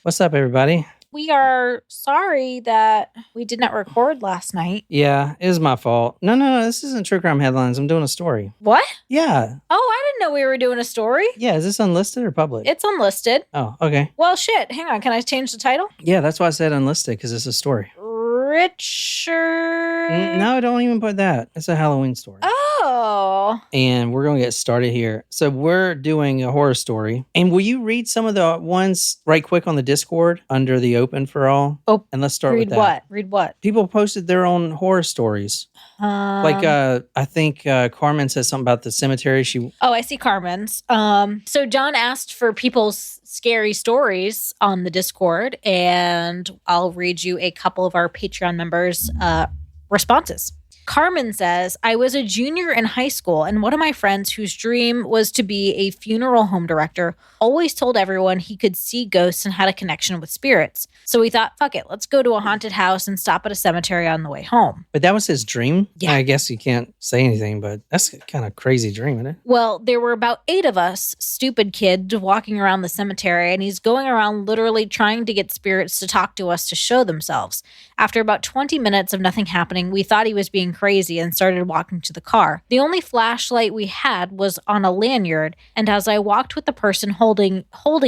What's up, everybody? We are sorry that we did not record last night. Yeah, it was my fault. No, this isn't True Crime Headlines. I'm doing a story. What? Yeah. Oh, I didn't know we were doing a story. Yeah, is this unlisted or public? It's unlisted. Oh, okay. Well, shit. Hang on. Can I change the title? Yeah, that's why I said unlisted, because it's a story. Richard. No, don't even put that. It's a Halloween story. Oh. And we're going to get started here. So we're doing a horror story. And will you read some of the ones right quick on the Discord under the open for all? Oh, and let's start with that. Read what? Read what? People posted their own horror stories. I think Carmen said something about the cemetery. Oh, I see Carmen's. So John asked for people's scary stories on the Discord, and I'll read you a couple of our Patreon members' responses. Carmen says, I was a junior in high school, and one of my friends whose dream was to be a funeral home director always told everyone he could see ghosts and had a connection with spirits. So we thought, fuck it, let's go to a haunted house and stop at a cemetery on the way home. But that was his dream? Yeah. I guess you can't say anything, but that's a kind of crazy dream, isn't it? Well, there were about 8 of us, stupid kids, walking around the cemetery, and he's going around literally trying to get spirits to talk to us to show themselves. After about 20 minutes of nothing happening, we thought he was being crazy and started walking to the car. The only flashlight we had was on a lanyard, and as I walked with the person holding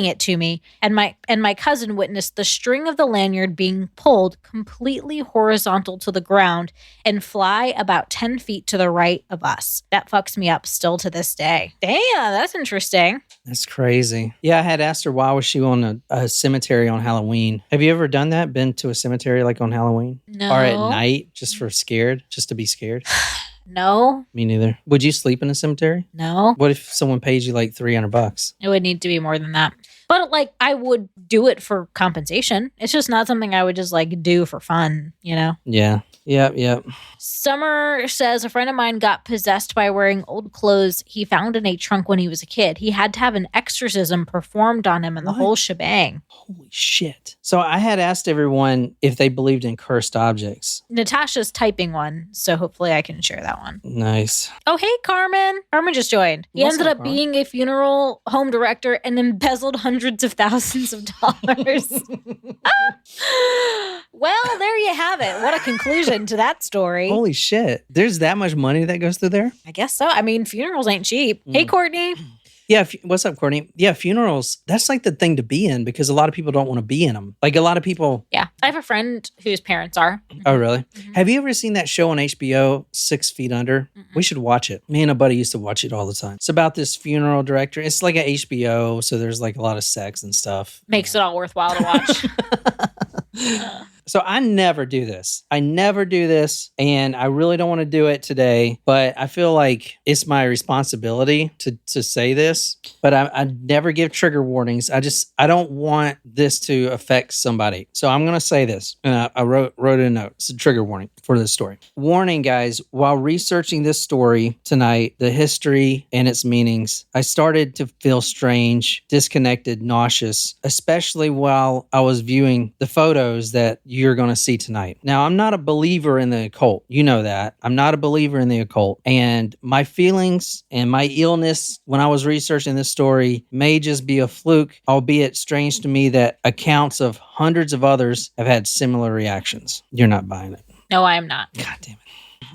it to me, and my cousin witnessed the string of the lanyard being pulled completely horizontal to the ground and fly about 10 feet to the right of us. That fucks me up still to this day. Damn, that's interesting. That's crazy. Yeah, I had asked her why was she on a cemetery on Halloween. Have you ever done that? Been to a cemetery like on Halloween? No. Or at night, just to be scared? No. Me neither. Would you sleep in a cemetery? No. What if someone pays you like $300? It would need to be more than that. But like, I would do it for compensation. It's just not something I would just like do for fun, you know? Yeah. Yep. Summer says a friend of mine got possessed by wearing old clothes he found in a trunk when he was a kid. He had to have an exorcism performed on him and the whole shebang. Holy shit. So I had asked everyone if they believed in cursed objects. Natasha's typing one, so hopefully I can share that one. Nice. Oh, hey, Carmen. Carmen just joined. He ended up being a funeral home director and embezzled hundreds of thousands of dollars. Well, there you have it. What a conclusion to that story. Holy shit. There's that much money that goes through there? I guess so. I mean, funerals ain't cheap. Hey, Courtney. Yeah. What's up, Courtney? Yeah, funerals, that's like the thing to be in because a lot of people don't want to be in them. Like a lot of people. Yeah. I have a friend whose parents are. Oh, really? Mm-hmm. Have you ever seen that show on HBO, 6 Feet Under? Mm-hmm. We should watch it. Me and a buddy used to watch it all the time. It's about this funeral director. It's like an HBO, so there's like a lot of sex and stuff. Makes it all worthwhile to watch. So I never do this. And I really don't want to do it today, but I feel like it's my responsibility to say this, but I never give trigger warnings. I don't want this to affect somebody. So I'm going to say this. And I wrote a note. It's a trigger warning for this story. Warning, guys, while researching this story tonight, the history and its meanings, I started to feel strange, disconnected, nauseous, especially while I was viewing the photos that you're going to see tonight. Now, I'm not a believer in the occult. You know that. I'm not a believer in the occult. And my feelings and my illness when I was researching this story may just be a fluke, albeit strange to me that accounts of hundreds of others have had similar reactions. You're not buying it. No, I am not. God damn it.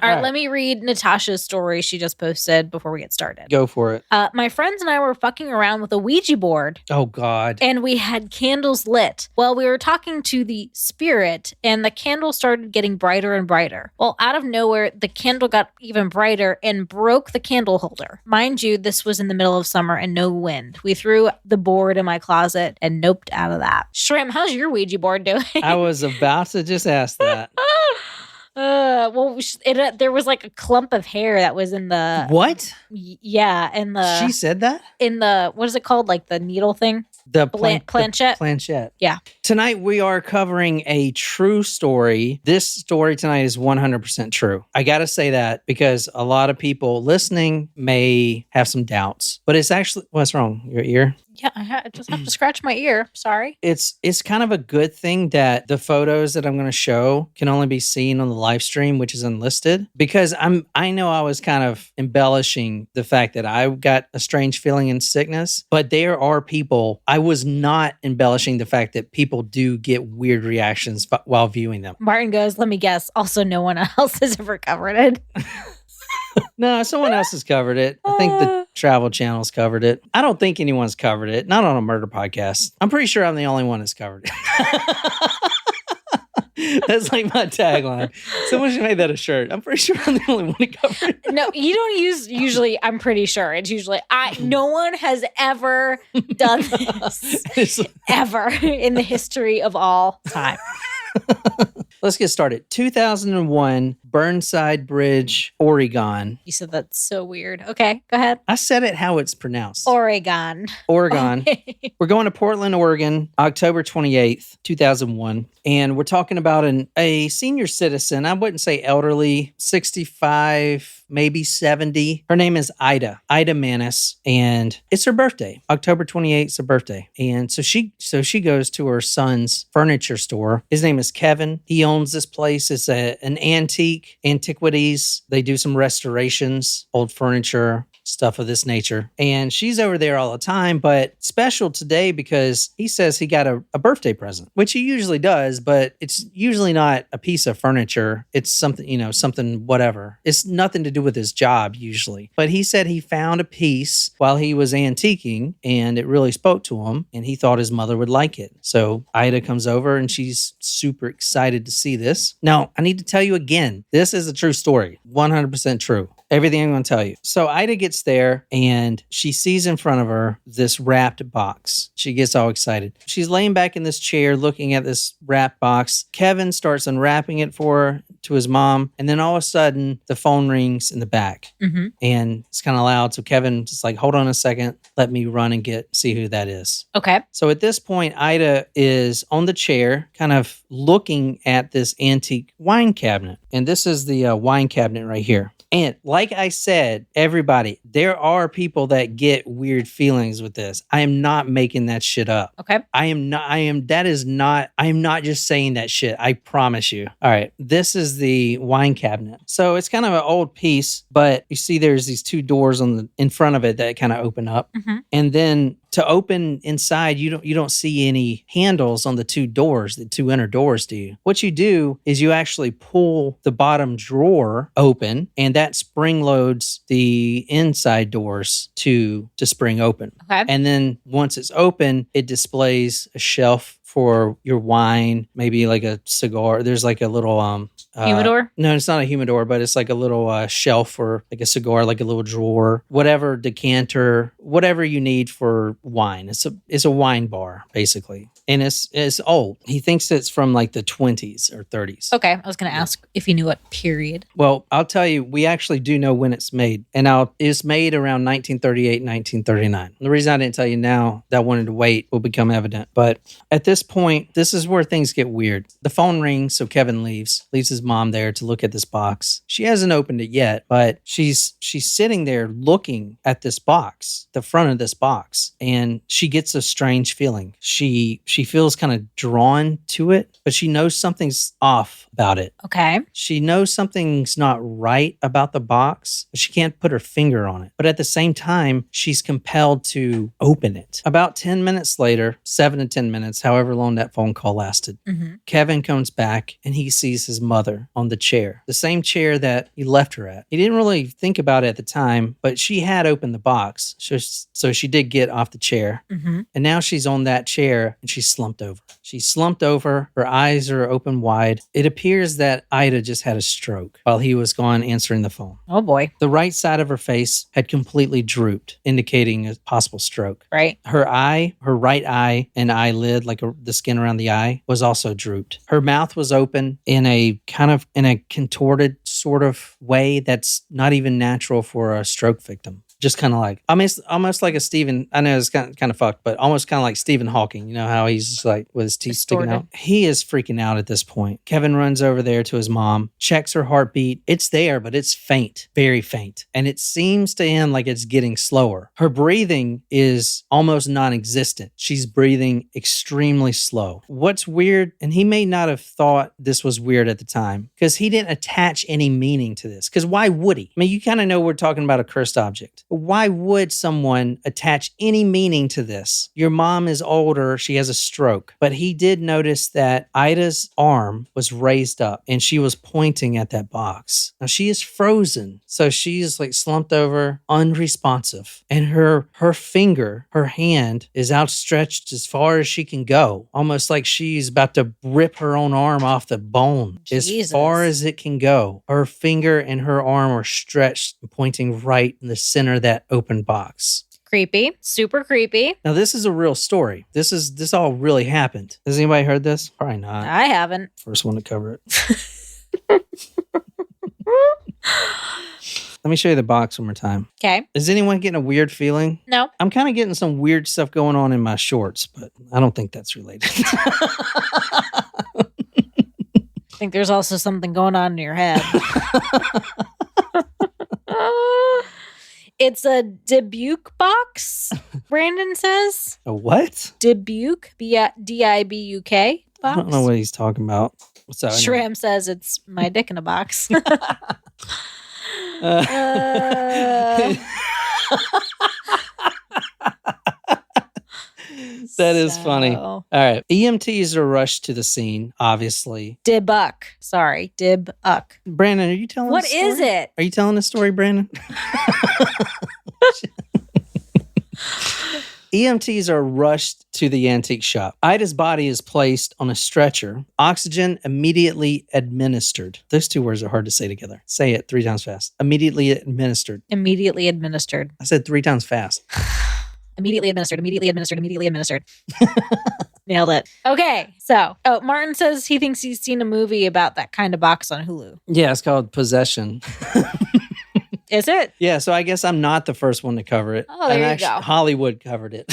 All right, let me read Natasha's story she just posted before we get started. Go for it. My friends and I were fucking around with a Ouija board. Oh, God. And we had candles lit. Well, we were talking to the spirit, and the candle started getting brighter and brighter. Well, out of nowhere, the candle got even brighter and broke the candle holder. Mind you, this was in the middle of summer and no wind. We threw the board in my closet and noped out of that. Shrimp, how's your Ouija board doing? I was about to just ask that. There was like a clump of hair that was in the... What? Yeah, in the... She said that? In the, what is it called? Like the needle thing? The planchette? Planchette. Yeah. Tonight we are covering a true story. This story tonight is 100% true. I got to say that because a lot of people listening may have some doubts. But it's actually... What's wrong? Your ear? Yeah, I just have to scratch my ear. Sorry. It's kind of a good thing that the photos that I'm going to show can only be seen on the live stream, which is unlisted, because I know I was kind of embellishing the fact that I got a strange feeling in sickness, but there are people. I was not embellishing the fact that people do get weird reactions while viewing them. Martin goes, let me guess. Also, no one else has ever covered it. No, someone else has covered it. I think the Travel Channel's covered it. I don't think anyone's covered it. Not on a murder podcast. I'm pretty sure I'm the only one that's covered it. That's like my tagline. Someone should make that a shirt. I'm pretty sure I'm the only one to cover it. No, you don't use usually. I'm pretty sure it's usually. No one has ever done this ever in the history of all time. Let's get started. 2001, Burnside Bridge, Oregon. You said that's so weird. Okay, go ahead. I said it how it's pronounced. Oregon. Okay. We're going to Portland, Oregon, October 28th, 2001. And we're talking about a senior citizen. I wouldn't say elderly, 65, maybe 70. Her name is Ida Manis, and it's her birthday. October 28th is her birthday. And so she goes to her son's furniture store. His name is Kevin. He owns this place. It's an antiquities. They do some restorations, old furniture, stuff of this nature. And she's over there all the time, but special today because he says he got a birthday present, which he usually does, but it's usually not a piece of furniture. It's something, something whatever. It's nothing to do with his job usually. But he said he found a piece while he was antiquing and it really spoke to him and he thought his mother would like it. So Ida comes over and she's super excited to see this. Now, I need to tell you again, this is a true story, 100% true. Everything I'm going to tell you. So Ida gets there and she sees in front of her this wrapped box. She gets all excited. She's laying back in this chair looking at this wrapped box. Kevin starts unwrapping it for her to his mom. And then all of a sudden the phone rings in the back and it's kind of loud. So Kevin just like, hold on a second. Let me run and see who that is. Okay. So at this point, Ida is on the chair kind of looking at this antique wine cabinet. And this is the wine cabinet right here. And like I said, everybody, there are people that get weird feelings with this. I am not making that shit up. Okay. I am not just saying that shit. I promise you. All right. This is the wine cabinet. So it's kind of an old piece, but you see there's these two doors in front of it that kind of open up. And then to open inside, you don't see any handles on the two inner doors, do you? What you do is you actually pull the bottom drawer open, and that spring loads the inside doors to spring open. Okay. And then once it's open, it displays a shelf for your wine, maybe like a cigar. There's like a little humidor? No, it's not a humidor, but it's like a little shelf for like a cigar, like a little drawer, whatever, decanter, whatever you need for wine. It's a wine bar, basically. And it's old. He thinks it's from like the 20s or 30s. Okay. I was going to ask if you knew what period. Well, I'll tell you, we actually do know when it's made. And it's made around 1938, 1939. The reason I didn't tell you now that I wanted to wait will become evident. But at this point, this is where things get weird. The phone rings, so Kevin leaves his mom there to look at this box. She hasn't opened it yet, but she's sitting there looking at this box, the front of this box, and she gets a strange feeling. She feels kind of drawn to it, but she knows something's off about it. Okay. She knows something's not right about the box, but she can't put her finger on it. But at the same time, she's compelled to open it. About 10 minutes later, 7 to 10 minutes, however long that phone call lasted, Kevin comes back and he sees his mother on the chair, the same chair that he left her at. He didn't really think about it at the time, but she had opened the box. So she did get off the chair. And now she's on that chair and she's slumped over. She's slumped over. Her eyes are open wide. It appears that Ida just had a stroke while he was gone answering the phone. Oh boy. The right side of her face had completely drooped, indicating a possible stroke. Right. Her right eye and eyelid, like the skin around the eye, was also drooped. Her mouth was open in a contorted sort of way that's not even natural for a stroke victim. Just kind of like, I mean, it's almost like a Stephen, I know it's kind of fucked, but almost kind of like Stephen Hawking. You know how he's just like with his teeth sticking out? He is freaking out at this point. Kevin runs over there to his mom, checks her heartbeat. It's there, but it's faint, very faint. And it seems to him like it's getting slower. Her breathing is almost non-existent. She's breathing extremely slow. What's weird, and he may not have thought this was weird at the time, because he didn't attach any meaning to this. Because why would he? I mean, you kind of know we're talking about a cursed object. But why would someone attach any meaning to this? Your mom is older. She has a stroke. But he did notice that Ida's arm was raised up and she was pointing at that box. Now she is frozen. So she's like slumped over, unresponsive. And her finger, her hand is outstretched as far as she can go. Almost like she's about to rip her own arm off the bone. Jesus. As far as it can go. Her finger and her arm are stretched and pointing right in the center of that open box. Creepy. Super creepy. Now, this is a real story. This all really happened. Has anybody heard this? Probably not. I haven't. First one to cover it. Let me show you the box one more time. Okay. Is anyone getting a weird feeling? No. I'm kind of getting some weird stuff going on in my shorts, but I don't think that's related. I think there's also something going on in your head. It's a Dybbuk box, Brandon says. A what? Dybbuk, D-I-B-U-K box. I don't know what he's talking about. So, Shram says it's my dick in a box. That is funny. All right. EMTs are rushed to the scene, obviously. Dybbuk. Sorry, Dybbuk. Brandon, are you telling What the story? is it? Are you telling the story, Brandon? EMTs are rushed to the antique shop. Ida's body is placed on a stretcher. Oxygen immediately administered. Those two words are hard to say together. Say it 3 times fast. Immediately administered. Immediately administered. I said 3 times fast. Immediately administered. Immediately administered. Immediately administered. Nailed it. Okay. So, Martin says he thinks he's seen a movie about that kind of box on Hulu. Yeah, it's called Possession. Is it? Yeah, so I guess I'm not the first one to cover it. Oh, there you go. Hollywood covered it.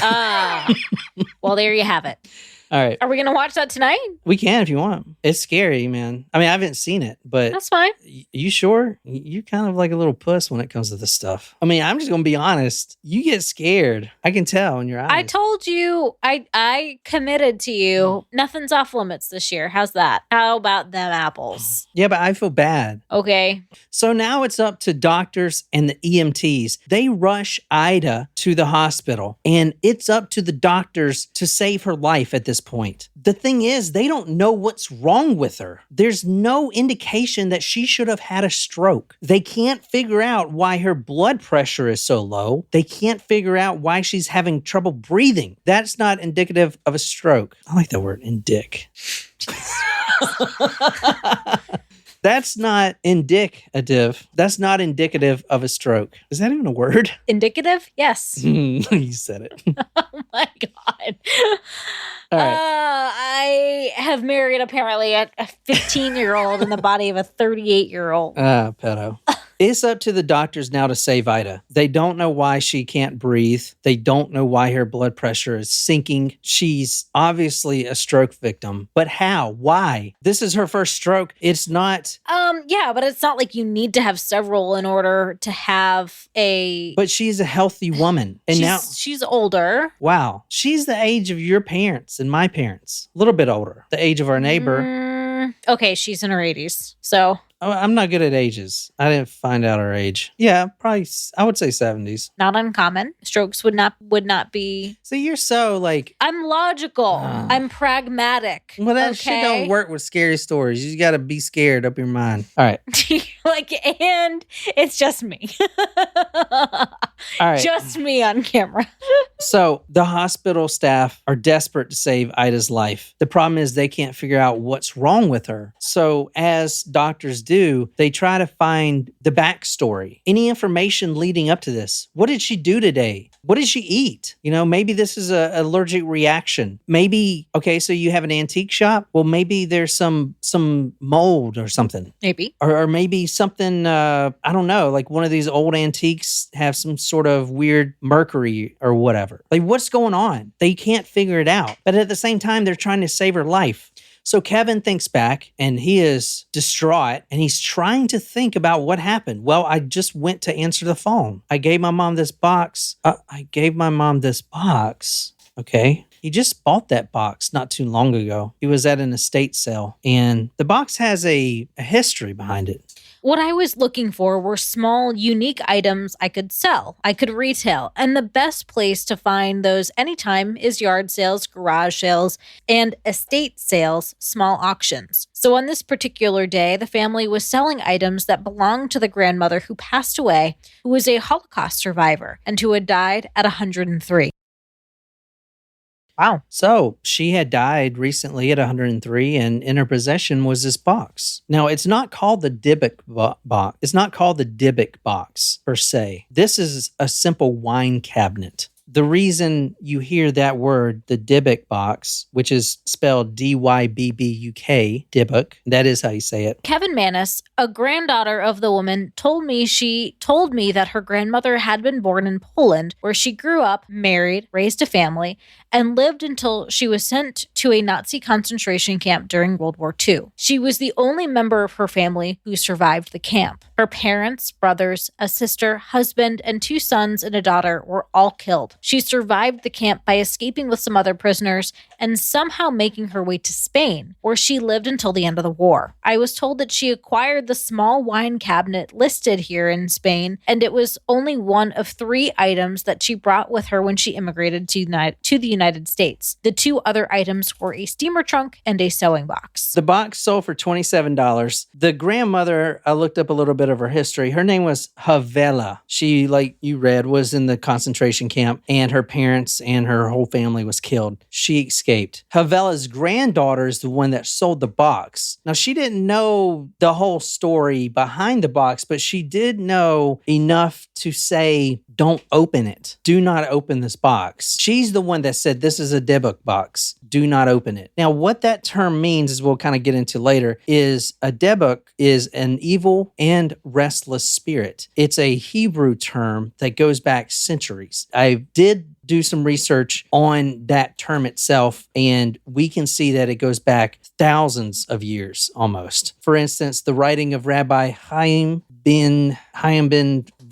Well, there you have it. All right. Are we going to watch that tonight? We can if you want. It's scary, man. I mean, I haven't seen it, but... That's fine. You sure? You're kind of like a little puss when it comes to this stuff. I mean, I'm just going to be honest. You get scared. I can tell in your eyes. I told you, I committed to you, nothing's off limits this year. How's that? How about them apples? Yeah, but I feel bad. Okay. So now it's up to doctors and the EMTs. They rush Ida to the hospital, and it's up to the doctors to save her life at this point. The thing is, they don't know what's wrong with her. There's no indication that she should have had a stroke. They can't figure out why her blood pressure is so low. They can't figure out why she's having trouble breathing. That's not indicative of a stroke. I like that word, indic. That's not indicative. That's not indicative of a stroke. Is that even a word? Indicative? Yes. You said it. Oh my God. All right. I have married apparently a 15-year-old in the body of a 38-year-old. Pedo. It's up to the doctors now to save Ida. They don't know why she can't breathe. They don't know why her blood pressure is sinking. She's obviously a stroke victim. But how? Why? This is her first stroke. It's not... Yeah, but it's not like you need to have several in order to have a... But she's a healthy woman. And she's older. Wow. She's the age of your parents and my parents. A little bit older. The age of our neighbor. Okay, she's in her 80s. So... I'm not good at ages. I didn't find out her age. Yeah, probably, I would say 70s. Not uncommon. Strokes would not be... So you're so like... I'm logical. I'm pragmatic. Well, that shit don't work with scary stories. You got to be scared up your mind. All right. And it's just me. All right. Just me on camera. So the hospital staff are desperate to save Ida's life. The problem is they can't figure out what's wrong with her. So as doctors do, they try to find the backstory. Any information leading up to this. What did she do today? What did she eat? Maybe this is an allergic reaction. Maybe, okay, so you have an antique shop. Well, maybe there's some mold or something. Maybe. Or maybe something, I don't know, like one of these old antiques have some sort of weird mercury or whatever. Like, what's going on? They can't figure it out. But at the same time, they're trying to save her life. So Kevin thinks back and he is distraught and he's trying to think about what happened. Well, I just went to answer the phone. I gave my mom this box. Okay. He just bought that box not too long ago. He was at an estate sale and the box has a history behind it. What I was looking for were small, unique items I could sell, I could retail, and the best place to find those anytime is yard sales, garage sales, and estate sales, small auctions. So on this particular day, the family was selling items that belonged to the grandmother who passed away, who was a Holocaust survivor, and who had died at 103. Wow. So she had died recently at 103, and in her possession was this box. Now, it's not called the Dybbuk box. It's not called the Dybbuk box per se. This is a simple wine cabinet. The reason you hear that word, the Dybbuk box, which is spelled Dybbuk, Dybbuk, that is how you say it. Kevin Manis, a granddaughter of the woman, told me that her grandmother had been born in Poland, where she grew up, married, raised a family, and lived until she was sent to a Nazi concentration camp during World War II. She was the only member of her family who survived the camp. Her parents, brothers, a sister, husband, and 2 sons and a daughter were all killed. She survived the camp by escaping with some other prisoners and somehow making her way to Spain, where she lived until the end of the war. I was told that she acquired the small wine cabinet listed here in Spain, and it was only one of 3 items that she brought with her when she immigrated to the United States. The 2 other items were a steamer trunk and a sewing box. The box sold for $27. The grandmother, I looked up a little bit of her history. Her name was Havela. She, like you read, was in the concentration camp, and her parents and her whole family was killed. She escaped. Havela's granddaughter is the one that sold the box. Now, she didn't know the whole story behind the box, but she did know enough to say, don't open it. Do not open this box. She's the one that said, this is a Dybbuk box. Do not open it. Now, what that term means, as we'll kind of get into later, is a Dybbuk is an evil and restless spirit. It's a Hebrew term that goes back centuries. I did do some research on that term itself, and we can see that it goes back thousands of years almost. For instance, the writing of Rabbi Chaim ben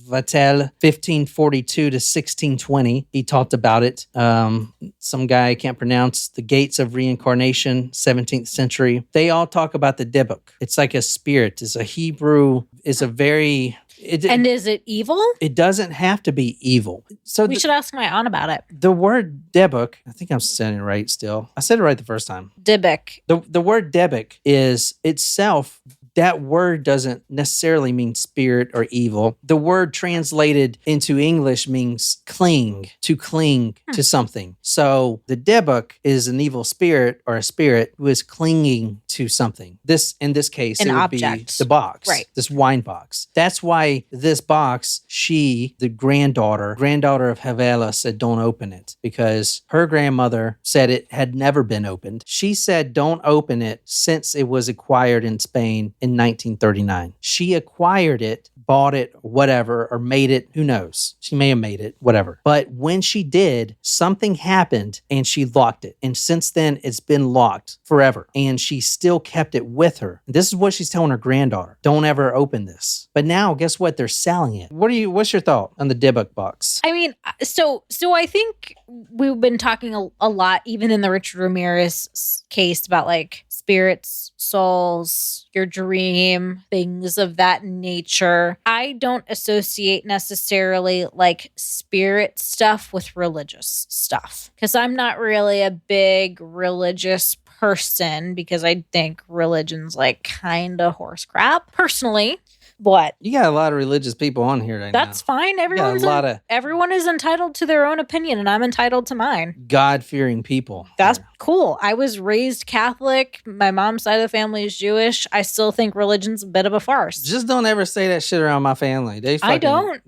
Vatel, 1542 to 1620. He talked about it. Some guy I can't pronounce. The Gates of Reincarnation, 17th century. They all talk about the Dybbuk. It's like a spirit. It's a Hebrew. It's a very... And is it evil? It doesn't have to be evil. So we should ask my aunt about it. The word Dybbuk, I think I'm saying it right still. I said it right the first time. Dybbuk. The word Dybbuk is itself... That word doesn't necessarily mean spirit or evil. The word translated into English means cling, to cling to something. So the Dybbuk is an evil spirit or a spirit who is clinging to something. This, in this case, an it would object. be the box, right? This wine box. That's why this box, she, the granddaughter of Havela, said don't open it because her grandmother said it had never been opened. She said don't open it since it was acquired in Spain in 1939. She acquired it, bought it, whatever, or made it. Who knows? She may have made it, whatever. But when she did, something happened and she locked it. And since then, it's been locked forever. And she still kept it with her. This is what she's telling her granddaughter. Don't ever open this. But now, guess what? They're selling it. What's your thought on the Dybbuk box? I mean, so I think we've been talking a lot, even in the Richard Ramirez case, about like spirits, souls, your dream, things of that nature. I don't associate necessarily like spirit stuff with religious stuff because I'm not really a big religious person because I think religion's like kind of horse crap personally. What? You got a lot of religious people on here right now. That's fine. Everyone is entitled to their own opinion, and I'm entitled to mine. God-fearing people. That's cool. I was raised Catholic. My mom's side of the family is Jewish. I still think religion's a bit of a farce. Just don't ever say that shit around my family. They fucking, I don't.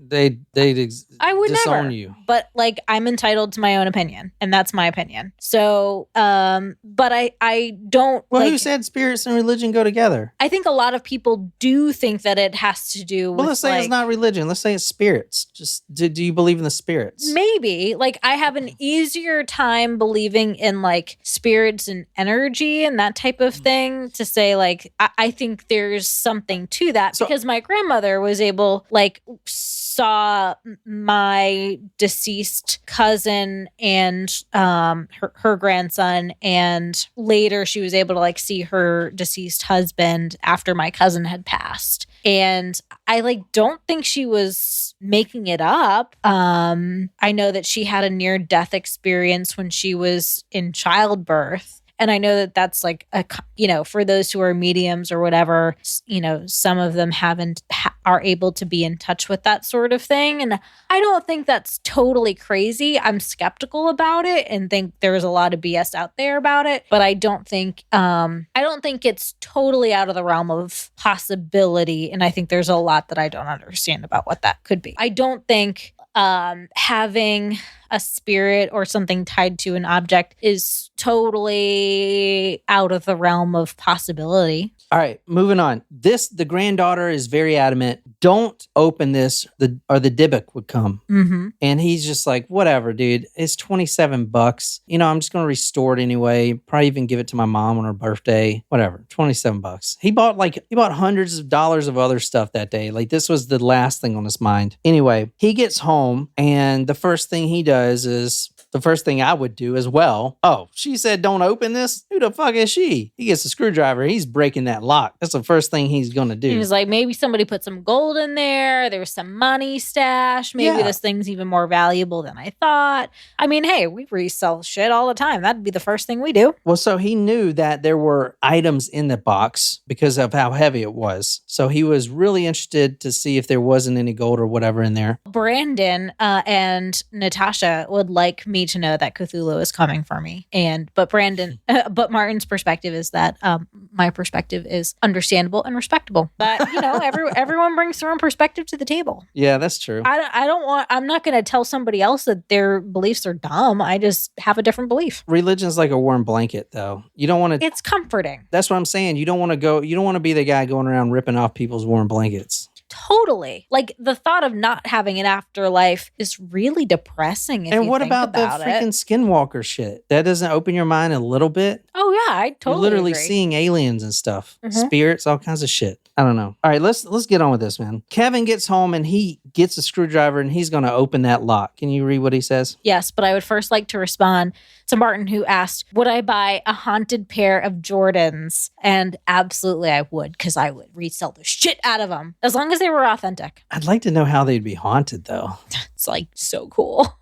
I would disown never. you. But like, I'm entitled to my own opinion, and that's my opinion. So, but I don't. Well, like, who said spirits and religion go together? I think a lot of people do think that it has to do with. Well, let's say it's not religion. Let's say it's spirits. Just do you believe in the spirits? Maybe. Like, I have an easier time believing in like spirits and energy and that type of thing, to say like, I think there's something to that, because my grandmother was able, like, saw my deceased cousin and her grandson, and later she was able to like see her deceased husband after my cousin had passed. And I like don't think she was making it up. I know that she had a near-death experience when she was in childbirth. And I know that that's like, for those who are mediums or whatever, some of them are able to be in touch with that sort of thing. And I don't think that's totally crazy. I'm skeptical about it and think there's a lot of BS out there about it. But I don't think it's totally out of the realm of possibility. And I think there's a lot that I don't understand about what that could be. I don't think having a spirit or something tied to an object is totally out of the realm of possibility. All right, moving on. The granddaughter is very adamant. Don't open this, or the Dybbuk would come. Mm-hmm. And he's just like, whatever, dude. It's $27. I'm just going to restore it anyway. Probably even give it to my mom on her birthday. Whatever, $27. He bought hundreds of dollars of other stuff that day. Like, this was the last thing on his mind. Anyway, he gets home, and the first thing he does is the first thing I would do as well. Oh, she said don't open this? Who the fuck is she? He gets a screwdriver. He's breaking that lock. That's the first thing he's going to do. He was like, maybe somebody put some gold in there. There was some money stashed. Maybe this thing's even more valuable than I thought. I mean, hey, we resell shit all the time. That'd be the first thing we do. Well, so he knew that there were items in the box because of how heavy it was. So he was really interested to see if there wasn't any gold or whatever in there. Brandon and Natasha would like me to know that Cthulhu is coming for me. But Martin's perspective is that my perspective is understandable and respectable. But everyone brings their own perspective to the table. Yeah, that's true. I'm not going to tell somebody else that their beliefs are dumb. I just have a different belief. Religion's like a warm blanket, though. You don't want to. It's comforting. That's what I'm saying. You don't want to be the guy going around ripping off people's warm blankets. Totally. Like, the thought of not having an afterlife is really depressing. And what about the freaking skinwalker shit? That doesn't open your mind a little bit? Oh, yeah, I totally You're literally agree. seeing aliens and stuff, spirits, all kinds of shit. I don't know. All right, let's get on with this, man. Kevin gets home and he gets a screwdriver and he's going to open that lock. Can you read what he says? Yes, but I would first like to respond to Martin, who asked, would I buy a haunted pair of Jordans? And absolutely I would, because I would resell the shit out of them, as long as they were authentic. I'd like to know how they'd be haunted, though. It's like so cool.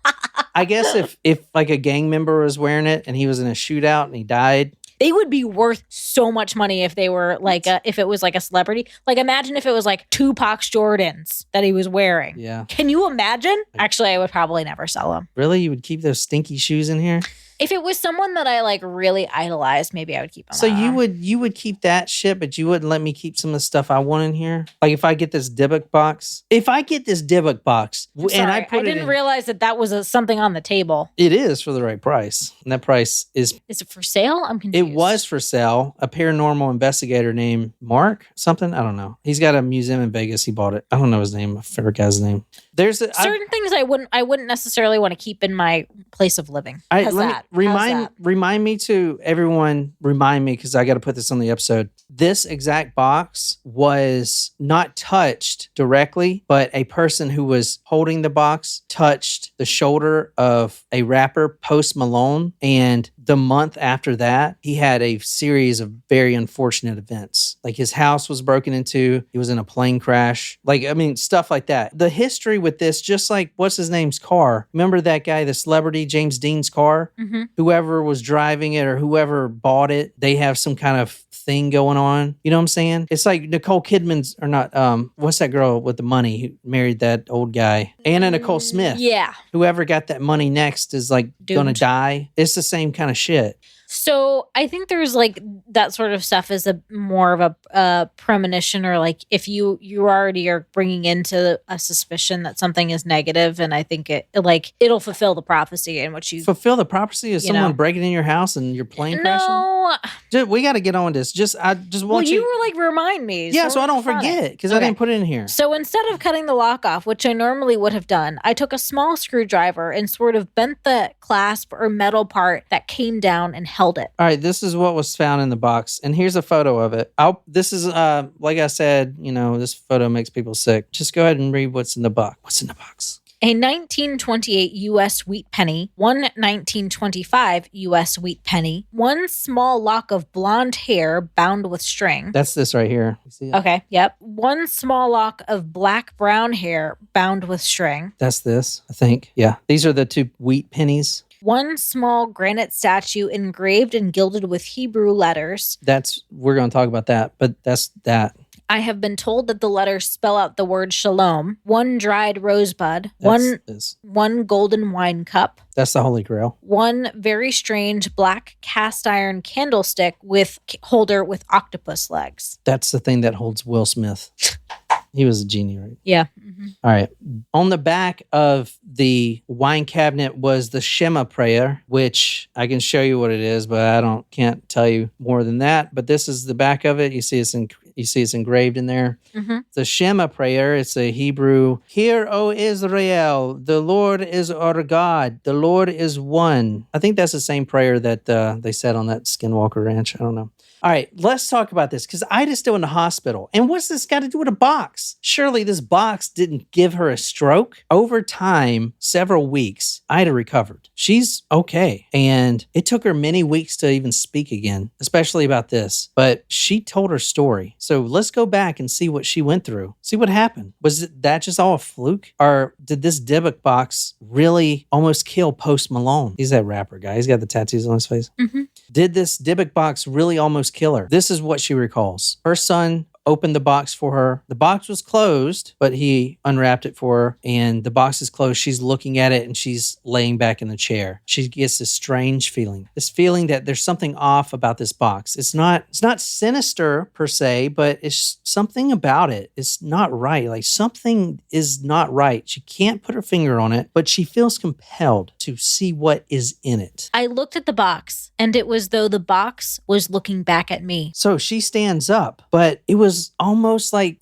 I guess if like a gang member was wearing it and he was in a shootout and he died, they would be worth so much money if they were like if it was like a celebrity. Like, imagine if it was like Tupac's Jordans that he was wearing. Yeah. Can you imagine? Actually, I would probably never sell them. Really? You would keep those stinky shoes in here? If it was someone that I like really idolized, maybe I would keep them. So you would keep that shit, but you wouldn't let me keep some of the stuff I want in here? Like, if I get this Dybbuk box? If I get this Dybbuk box and I didn't realize that was something on the table. It is for the right price. And that price is... Is it for sale? I'm confused. It was for sale. A paranormal investigator named Mark something. I don't know. He's got a museum in Vegas. He bought it. I don't know his name. I forgot his name. There's certain things I wouldn't necessarily want to keep in my place of living. Remind me to everyone. Remind me, because I got to put this on the episode. This exact box was not touched directly, but a person who was holding the box touched the shoulder of a rapper, Post Malone, and the month after that, he had a series of very unfortunate events. Like, his house was broken into. He was in a plane crash. Stuff like that. The history with this, just like, what's his name's car? Remember that guy, the celebrity, James Dean's car? Mm-hmm. Whoever was driving it or whoever bought it, they have some kind of thing going on. You know what I'm saying? It's like Nicole Kidman's, or not, what's that girl with the money who married that old guy? Anna Nicole Smith. Yeah. Whoever got that money next is like going to die. It's the same kind of shit. So I think there's like that sort of stuff is a more of a premonition, or like if you already are bringing into a suspicion that something is negative, and I think it'll fulfill the prophecy in which you fulfill the prophecy of someone breaking in your house and your plane crashing. No, we got to get on this. I just want you were like remind me. Yeah, so I don't forget because I didn't put it in here. So instead of cutting the lock off, which I normally would have done, I took a small screwdriver and sort of bent the clasp or metal part that came down and held it. All right, this is what was found in the box, and here's a photo of it. This is like I said, this photo makes people sick. Just go ahead and read what's in the box. What's in the box? A 1928 U.S. wheat penny, one 1925 U.S. wheat penny, one small lock of blonde hair bound with string. That's this right here. You see it? Okay, yep. One small lock of black-brown hair bound with string. That's this, I think. Yeah. These are the 2 wheat pennies. One small granite statue engraved and gilded with Hebrew letters. We're going to talk about that, but that's that. I have been told that the letters spell out the word shalom. One dried rosebud. One golden wine cup. That's the Holy Grail. One very strange black cast iron candlestick with holder with octopus legs. That's the thing that holds Will Smith. He was a genie, right? Yeah. Mm-hmm. All right. On the back of the wine cabinet was the Shema prayer, which I can show you what it is, but I can't tell you more than that. But this is the back of it. You see it's engraved in there. Mm-hmm. The Shema prayer, it's a Hebrew. Hear, O Israel, the Lord is our God. The Lord is one. I think that's the same prayer that they said on that Skinwalker Ranch. I don't know. All right, let's talk about this because Ida's still in the hospital. And what's this got to do with a box? Surely this box didn't give her a stroke. Over time, several weeks, Ida recovered. She's okay. And it took her many weeks to even speak again, especially about this. But she told her story. So let's go back and see what she went through. See what happened. Was that just all a fluke? Or did this Dybbuk box really almost kill Post Malone? He's that rapper guy. He's got the tattoos on his face. Mm-hmm. Did this Dybbuk box really almost kill her? This is what she recalls. Her son opened the box for her. The box was closed, but he unwrapped it for her, and the box is closed. She's looking at it, and she's laying back in the chair. She gets this strange feeling, that there's something off about this box. It's not sinister per se, but it's something about it. It's not right. Like something is not right. She can't put her finger on it, but she feels compelled to see what is in it. I looked at the box, and it was though the box was looking back at me. So she stands up, but it was almost like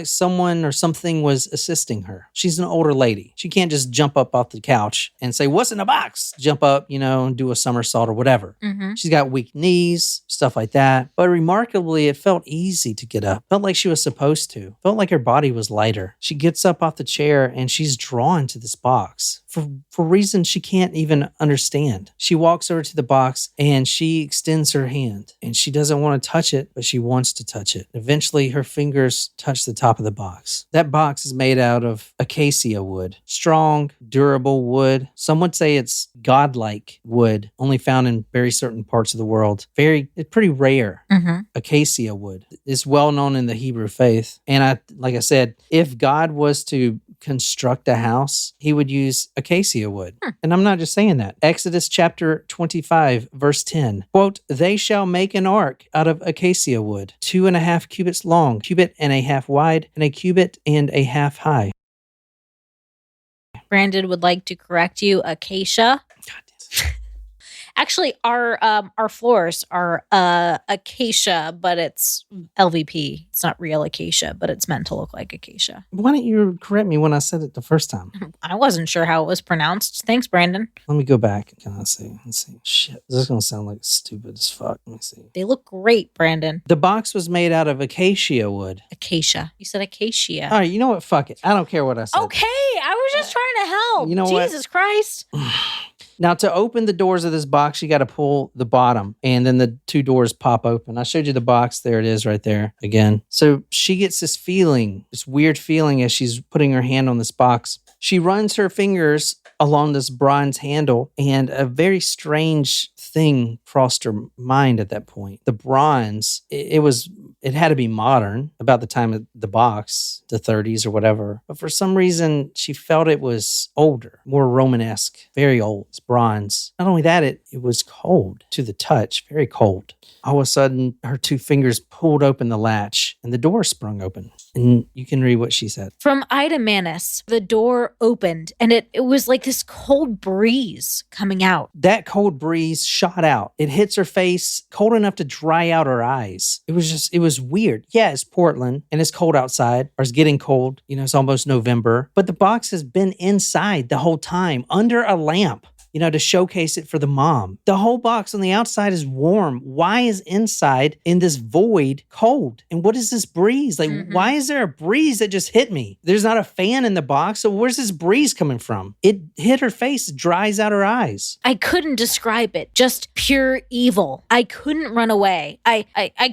someone or something was assisting her. She's an older lady. She can't just jump up off the couch and say, "What's in the box?" Jump up, and do a somersault or whatever. Mm-hmm. She's got weak knees, stuff like that. But remarkably, it felt easy to get up. Felt like she was supposed to. Felt like her body was lighter. She gets up off the chair and she's drawn to this box for reasons she can't even understand. She walks over to the box and she extends her hand, and she doesn't want to touch it, but she wants to touch it. Eventually, her fingers touch the top of the box. That box is made out of acacia wood. Strong, durable wood. Some would say it's godlike wood, only found in very certain parts of the world. It's pretty rare. Mm-hmm. Acacia wood. It's well known in the Hebrew faith. And like I said, if God was to construct a house, he would use acacia wood. And I'm not just saying that. Exodus chapter 25, verse 10. Quote, "They shall make an ark out of acacia wood, 2.5 cubits long, 1.5 wide, and 1.5 cubits high." Brandon would like to correct you. Acacia. Actually, our floors are acacia, but it's LVP. It's not real acacia, but it's meant to look like acacia. Why didn't you correct me when I said it the first time? I wasn't sure how it was pronounced. Thanks, Brandon. Let me go back. Let's see. Shit, this is going to sound like stupid as fuck. Let me see. They look great, Brandon. The box was made out of acacia wood. Acacia. You said acacia. All right, you know what? Fuck it. I don't care what I said. Okay, I was just trying to help. You know what? Jesus Christ. Now, to open the doors of this box, you got to pull the bottom, and then the 2 doors pop open. I showed you the box. There it is right there again. So she gets this feeling, this weird feeling as she's putting her hand on this box. She runs her fingers along this bronze handle, and a very strange thing crossed her mind at that point. The bronze, it was it had to be modern, about the time of the box, the 30s or whatever. But for some reason, she felt it was older, more Romanesque, very old. It's bronze. Not only that, it was cold to the touch, very cold. All of a sudden, her two fingers pulled open the latch and the door sprung open. And you can read what she said. From Ida Manis, the door opened and it was like this cold breeze coming out. That cold breeze shot out. It hits her face, cold enough to dry out her eyes. It was weird. Yeah, it's Portland and it's cold outside, or it's getting cold. You know, it's almost November. But the box has been inside the whole time, under a lamp, you know, to showcase it for the mom. The whole box on the outside is warm. Why is inside in this void cold? And what is this breeze? Like, why is there a breeze that just hit me? There's not a fan in the box, so where's this breeze coming from? It hit her face, dries out her eyes. I couldn't describe it. Just pure evil. I couldn't run away. I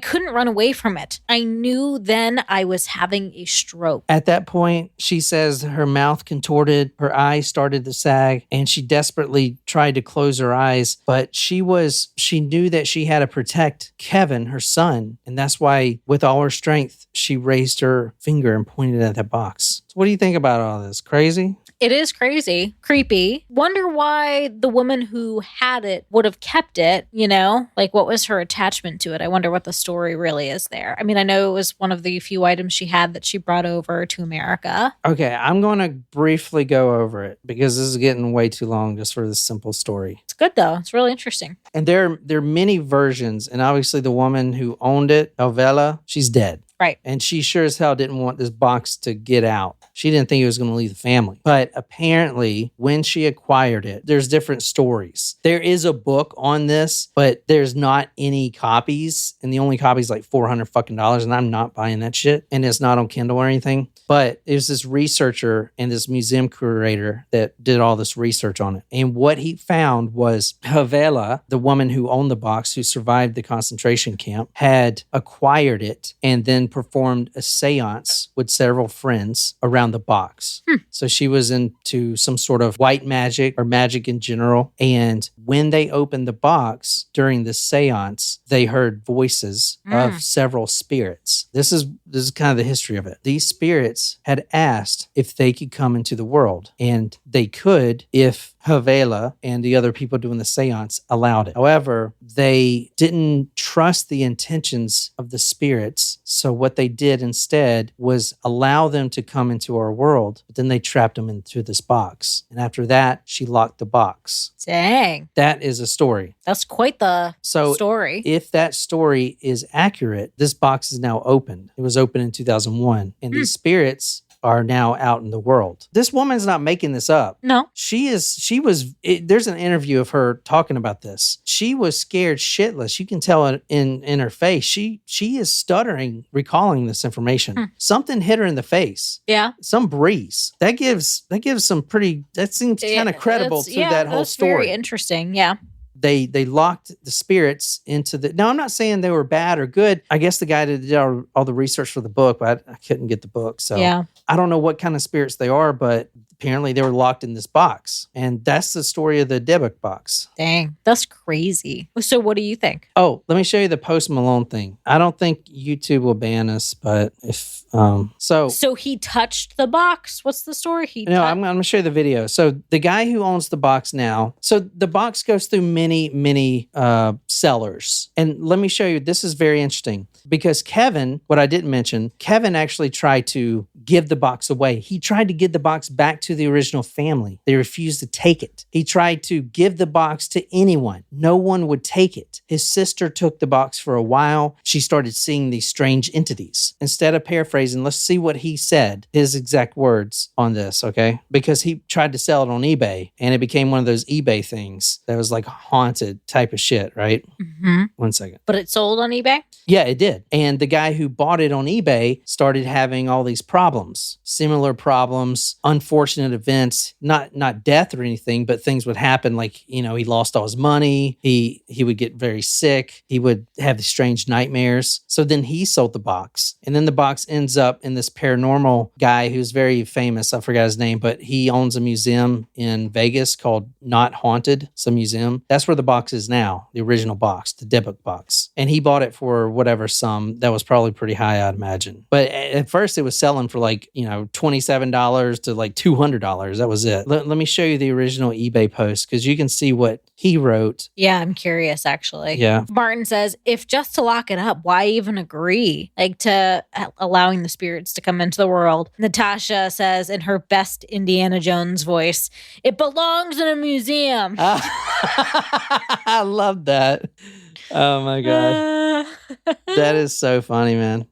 couldn't run away from it. I knew then I was having a stroke. At that point, she says her mouth contorted, her eyes started to sag, and she desperately tried to close her eyes, but she knew that she had to protect Kevin, her son, and that's why with all her strength she raised her finger and pointed at that box. So what do you think about all this? Crazy? It is crazy, creepy. Wonder why the woman who had it would have kept it, you know? Like, what was her attachment to it? I wonder what the story really is there. I mean, I know it was one of the few items she had that she brought over to America. Okay, I'm going to briefly go over it because this is getting way too long just for this simple story. It's good, though. It's really interesting. And there are many versions, and obviously the woman who owned it, Elvela, she's dead. Right. And she sure as hell didn't want this box to get out. She didn't think it was going to leave the family. But apparently, when she acquired it, there's different stories. There is a book on this, but there's not any copies. And the only copy is like $400 fucking dollars. And I'm not buying that shit. And it's not on Kindle or anything. But there's this researcher and this museum curator that did all this research on it. And what he found was Havela, the woman who owned the box, who survived the concentration camp, had acquired it and then performed a seance with several friends around the box. So she was into some sort of white magic or magic in general. And when they opened the box during the seance, they heard voices of several spirits. This is kind of the history of it. These spirits had asked if they could come into the world, and they could if Havela and the other people doing the seance allowed it. However, they didn't trust the intentions of the spirits. So what they did instead was allow them to come into our world, but then they trapped them into this box. And after that, she locked the box. Dang. That is a story. That's quite the story. If that story is accurate, this box is now opened. It was opened in 2001. And these spirits are now out in the world. This woman's not making this up. No. There's an interview of her talking about this. She was scared shitless. You can tell it in her face. She is stuttering, recalling this information. Something hit her in the face. Yeah. Some breeze. That seems kind of credible to that whole story. Very interesting. Yeah. They locked the spirits into the... Now, I'm not saying they were bad or good. I guess the guy did all the research for the book, but I couldn't get the book. So yeah. I don't know what kind of spirits they are, but apparently they were locked in this box. And that's the story of the Dybbuk box. Dang, that's crazy. So what do you think? Oh, let me show you the Post Malone thing. I don't think YouTube will ban us, but if... So he touched the box. What's the story? I'm going to show you the video. So the guy who owns the box now, so the box goes through many sellers. And let me show you, this is very interesting because Kevin, what I didn't mention, Kevin actually tried to give the box away. He tried to give the box back to the original family. They refused to take it. He tried to give the box to anyone. No one would take it. His sister took the box for a while. She started seeing these strange entities. Instead of paraphrasing, let's see what he said, his exact words on this, okay? Because he tried to sell it on eBay, and it became one of those eBay things that was like haunted type of shit, right? Mm-hmm. 1 second. But it sold on eBay? Yeah, it did. And the guy who bought it on eBay started having all these problems. problems, similar problems, unfortunate events, not death or anything, but things would happen. Like, he lost all his money. He would get very sick. He would have these strange nightmares. So then he sold the box. And then the box ends up in this paranormal guy who's very famous. I forgot his name, but he owns a museum in Vegas called Not Haunted. It's a museum. That's where the box is now, the original box, the Dybbuk box. And he bought it for whatever sum. That was probably pretty high, I'd imagine. But at first it was selling for like, $27 to like $200. That was it. Let me show you the original eBay post because you can see what he wrote. Yeah, I'm curious, actually. Yeah. Martin says, if just to lock it up, why even agree? Like, to allowing the spirits to come into the world. Natasha says in her best Indiana Jones voice, it belongs in a museum. I love that. Oh my God. That is so funny, man.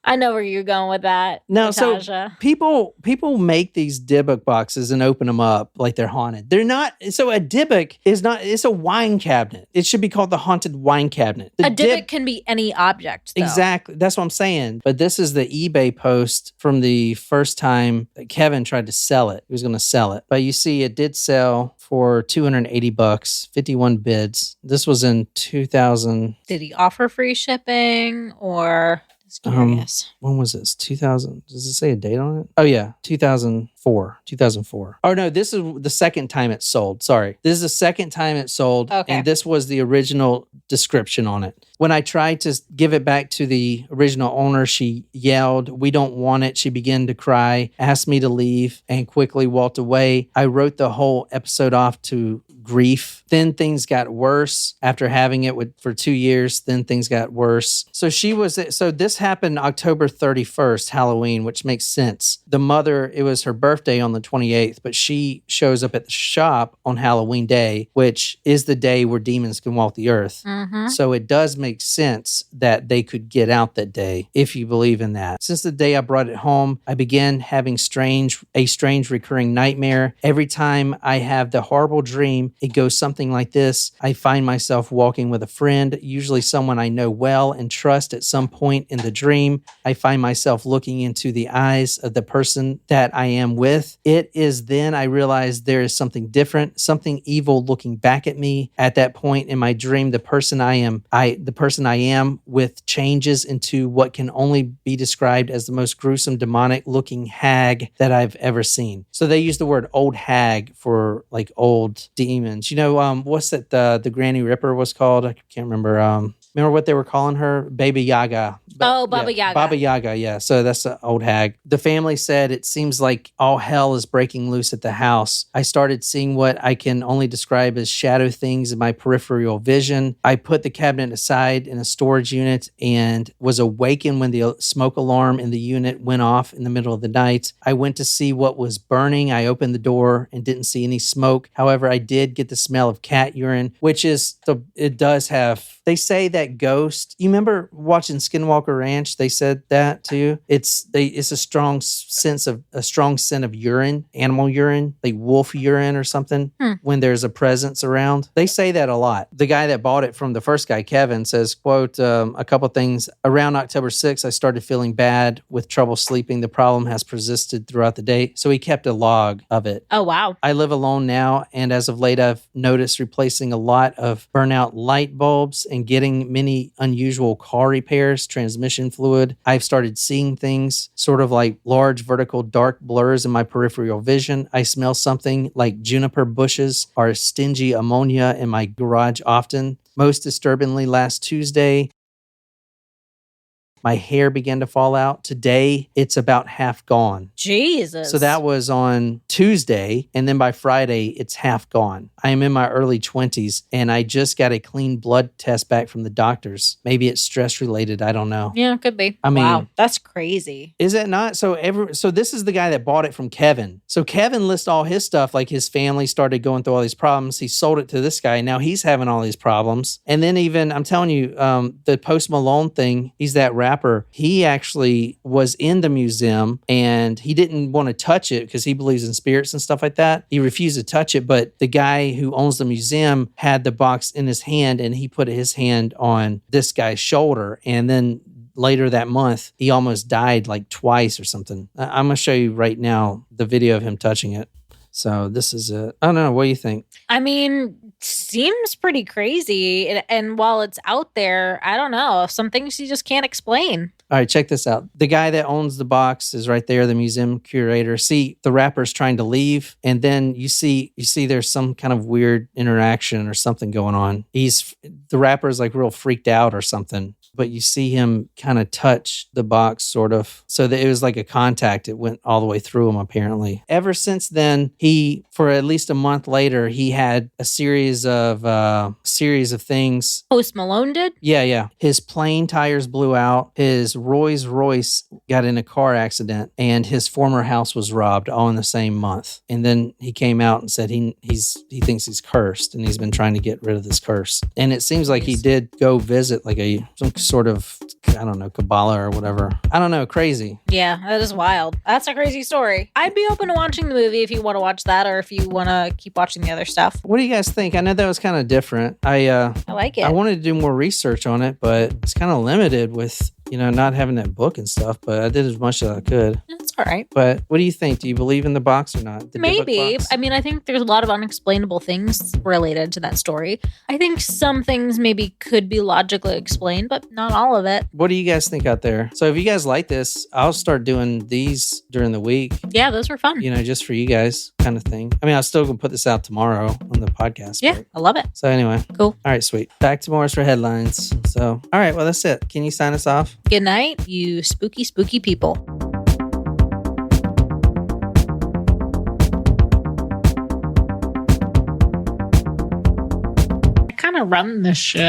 I know where you're going with that. No, Natasha. so people make these Dybbuk boxes and open them up like they're haunted. They're not. So a Dybbuk is not. It's a wine cabinet. It should be called the haunted wine cabinet. A Dybbuk can be any object, though. Exactly. That's what I'm saying. But this is the eBay post from the first time that Kevin tried to sell it. He was going to sell it, but you see, it did sell for $280, 51 bids. This was in 2000. Did he offer free shipping or? Just curious. When was this? 2000. Does it say a date on it? Oh yeah, 2004. Oh no, this is the second time it sold. Sorry. This is the second time it sold. Okay. And this was the original description on it. When I tried to give it back to the original owner, she yelled, "We don't want it." She began to cry, asked me to leave, and quickly walked away. I wrote the whole episode off to grief. Then things got worse after having it for 2 years. Then things got worse. So this happened October 31st, Halloween, which makes sense. The mother, it was her birthday on the 28th, but she shows up at the shop on Halloween Day, which is the day where demons can walk the earth. Mm-hmm. So it does make sense that they could get out that day, if you believe in that. Since the day I brought it home, I began having a strange recurring nightmare. Every time I have the horrible dream, it goes something like this. I find myself walking with a friend, usually someone I know well and trust. At some point in the dream, I find myself looking into the eyes of the person that I am with. It is then I realize there is something different, something evil looking back at me. At that point in my dream, the person I am with changes into what can only be described as the most gruesome demonic looking hag that I've ever seen. So they use the word old hag for like old demons. What's that the Granny Ripper was called? I can't remember. Remember what they were calling her? Baby Yaga. Baba Yaga. Baba Yaga, yeah. So that's the old hag. The family said it seems like all hell is breaking loose at the house. I started seeing what I can only describe as shadow things in my peripheral vision. I put the cabinet aside in a storage unit and was awakened when the smoke alarm in the unit went off in the middle of the night. I went to see what was burning. I opened the door and didn't see any smoke. However, I did get the smell of cat urine, which it does have. They say that ghost. You remember watching Skinwalker Ranch? They said that too. It's a strong scent of urine, animal urine, like wolf urine or something. When there's a presence around. They say that a lot. The guy that bought it from the first guy, Kevin, says, quote, a couple things. Around October 6th, I started feeling bad with trouble sleeping. The problem has persisted throughout the day. So he kept a log of it. Oh, wow. I live alone now, and as of late, I've noticed replacing a lot of burnout light bulbs and getting many unusual car repairs, transmission fluid. I've started seeing things, sort of like large vertical dark blurs in my peripheral vision. I smell something like juniper bushes or stingy ammonia in my garage often. Most disturbingly, last Tuesday, my hair began to fall out. Today, it's about half gone. Jesus. So that was on Tuesday, and then by Friday, it's half gone. I am in my early 20s, and I just got a clean blood test back from the doctors. Maybe it's stress-related. I don't know. Yeah, it could be. I mean, wow, that's crazy. Is it not? So this is the guy that bought it from Kevin. So Kevin lists all his stuff, like his family started going through all these problems. He sold it to this guy. Now he's having all these problems. And then even, I'm telling you, the Post Malone thing, he's that rapper. He actually was in the museum and he didn't want to touch it because he believes in spirits and stuff like that. He refused to touch it, but the guy who owns the museum had the box in his hand and he put his hand on this guy's shoulder and then later that month, he almost died like twice or something. I'm going to show you right now the video of him touching it. So this is it. I don't know. What do you think? I mean, seems pretty crazy. And while it's out there, I don't know. Some things you just can't explain. All right, check this out. The guy that owns the box is right there, the museum curator. See, the rapper's trying to leave, and then you see there's some kind of weird interaction or something going on. The rapper's like real freaked out or something, but you see him kind of touch the box, sort of. So that it was like a contact. It went all the way through him, apparently. Ever since then, for at least a month later, he had a series of things. Post Malone did? Yeah. His plane tires blew out. His Rolls Royce got in a car accident, and his former house was robbed all in the same month. And then he came out and said he thinks he's cursed, and he's been trying to get rid of this curse. And it seems like he did go visit like some sort of, I don't know, Kabbalah or whatever. I don't know, crazy. Yeah, that is wild. That's a crazy story. I'd be open to watching the movie if you want to watch that, or if you want to keep watching the other stuff. What do you guys think? I know that was kind of different. I like it. I wanted to do more research on it, but it's kind of limited with, not having that book and stuff, but I did as much as I could. That's all right. But what do you think? Do you believe in the box or not? Maybe. I mean, I think there's a lot of unexplainable things related to that story. I think some things maybe could be logically explained, but not all of it. What do you guys think out there? So if you guys like this, I'll start doing these during the week. Yeah, those were fun. Just for you guys kind of thing. I mean, I'll still gonna put this out tomorrow on the podcast. Yeah, I love it. So anyway. Cool. All right, sweet. Back to Morris for headlines. So, all right, well, that's it. Can you sign us off? Good night, you spooky, spooky people. I kind of run this shit.